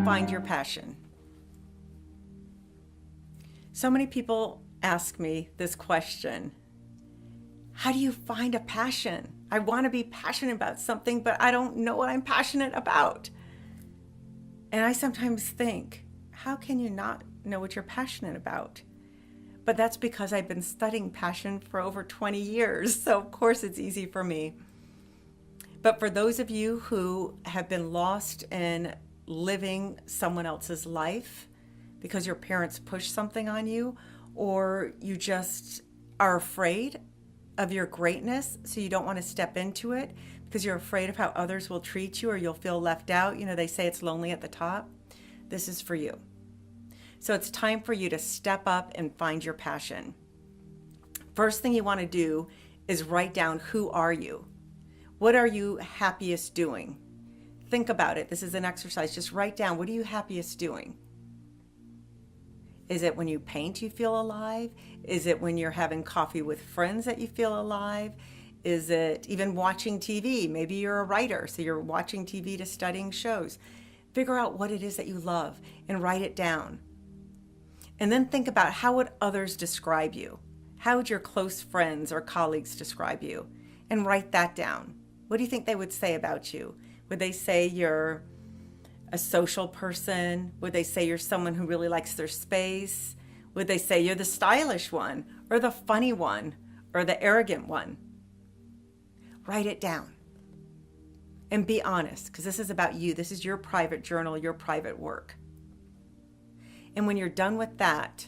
find your passion. So many people ask me this question. How do you find a passion? I want to be passionate about something, but I don't know what I'm passionate about. And I sometimes think, how can you not know what you're passionate about? But that's because I've been studying passion for over 20 years. So of course it's easy for me. But for those of you who have been lost in living someone else's life because your parents pushed something on you, or you just are afraid of your greatness, so you don't want to step into it because you're afraid of how others will treat you or you'll feel left out. You know, they say it's lonely at the top. This is for you. So it's time for you to step up and find your passion. First thing you want to do is write down, who are you? What are you happiest doing? Think about it. This is an exercise. Just write down, what are you happiest doing? Is it when you paint you feel alive? Is it when you're having coffee with friends that you feel alive? Is it even watching TV? Maybe you're a writer, so you're watching TV to studying shows. Figure out what it is that you love and write it down. And then think about, how would others describe you? How would your close friends or colleagues describe you? And write that down. What do you think they would say about you? Would they say you're a social person? Would they say you're someone who really likes their space? Would they say you're the stylish one, or the funny one, or the arrogant one? Write it down. And be honest, because this is about you. This is your private journal, your private work. And when you're done with that,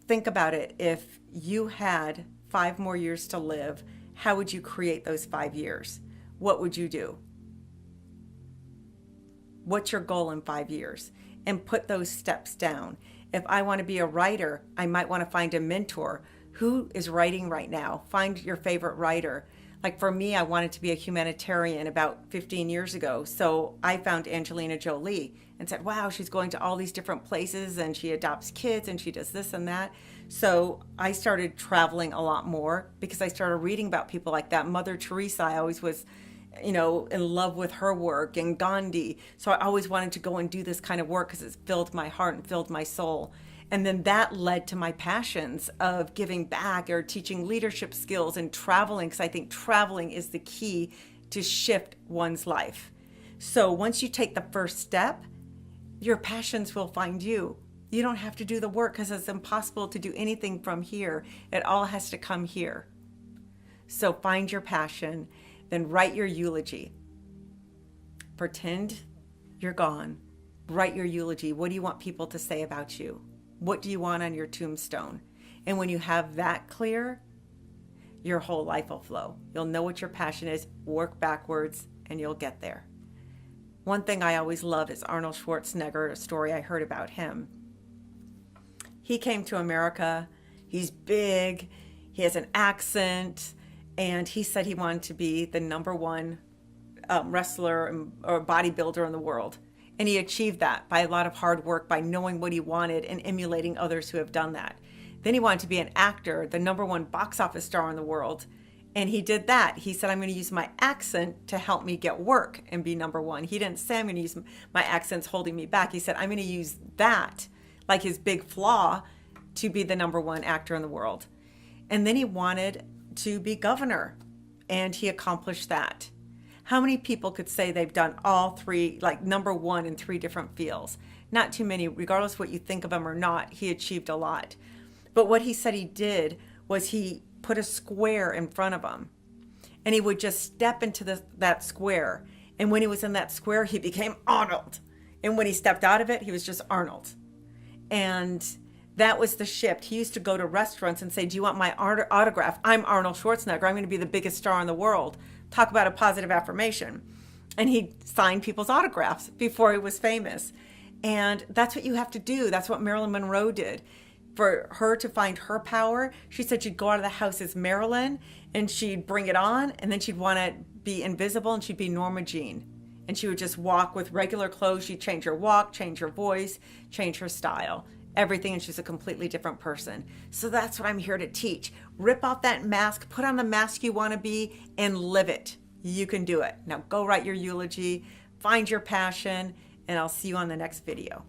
think about it. If you had 5 more years to live, how would you create those 5 years? What would you do? What's your goal in 5 years? And put those steps down. If I want to be a writer, I might want to find a mentor. Who is writing right now? Find your favorite writer. Like for me, I wanted to be a humanitarian about 15 years ago. So I found Angelina Jolie and said, wow, she's going to all these different places and she adopts kids and she does this and that. So I started traveling a lot more because I started reading about people like that. Mother Teresa, I always was, in love with her work, and Gandhi. So I always wanted to go and do this kind of work because it filled my heart and filled my soul. And then that led to my passions of giving back or teaching leadership skills and traveling, because I think traveling is the key to shift one's life. So once you take the first step, your passions will find you. You don't have to do the work because it's impossible to do anything from here. It all has to come here. So find your passion. Then write your eulogy. Pretend you're gone. Write your eulogy. What do you want people to say about you? What do you want on your tombstone? And when you have that clear, your whole life will flow. You'll know what your passion is, work backwards, and you'll get there. One thing I always love is Arnold Schwarzenegger, a story I heard about him. He came to America. He's big. He has an accent. And he said he wanted to be the number one wrestler or bodybuilder in the world. And he achieved that by a lot of hard work, by knowing what he wanted and emulating others who have done that. Then he wanted to be an actor, the number one box office star in the world. And he did that. He said, I'm going to use my accent to help me get work and be number one. He didn't say, I'm going to use my accent's holding me back. He said, I'm going to use that, like his big flaw, to be the number one actor in the world. And then he wanted to be governor, and he accomplished that. How many people could say they've done all 3, like number one in 3 different fields? Not too many. Regardless of what you think of him or not, he achieved a lot. But what he said he did was he put a square in front of him, and he would just step into that square. And when he was in that square, he became Arnold. And when he stepped out of it, he was just Arnold. And that was the shift. He used to go to restaurants and say, do you want my autograph? I'm Arnold Schwarzenegger. I'm going to be the biggest star in the world. Talk about a positive affirmation. And he signed people's autographs before he was famous. And that's what you have to do. That's what Marilyn Monroe did. For her to find her power, she said she'd go out of the house as Marilyn and she'd bring it on, and then she'd want to be invisible and she'd be Norma Jean. And she would just walk with regular clothes. She'd change her walk, change her voice, change her style. Everything, and she's a completely different person. So that's what I'm here to teach. Rip off that mask, put on the mask you want to be, and live it. You can do it. Now go write your eulogy, find your passion, and I'll see you on the next video.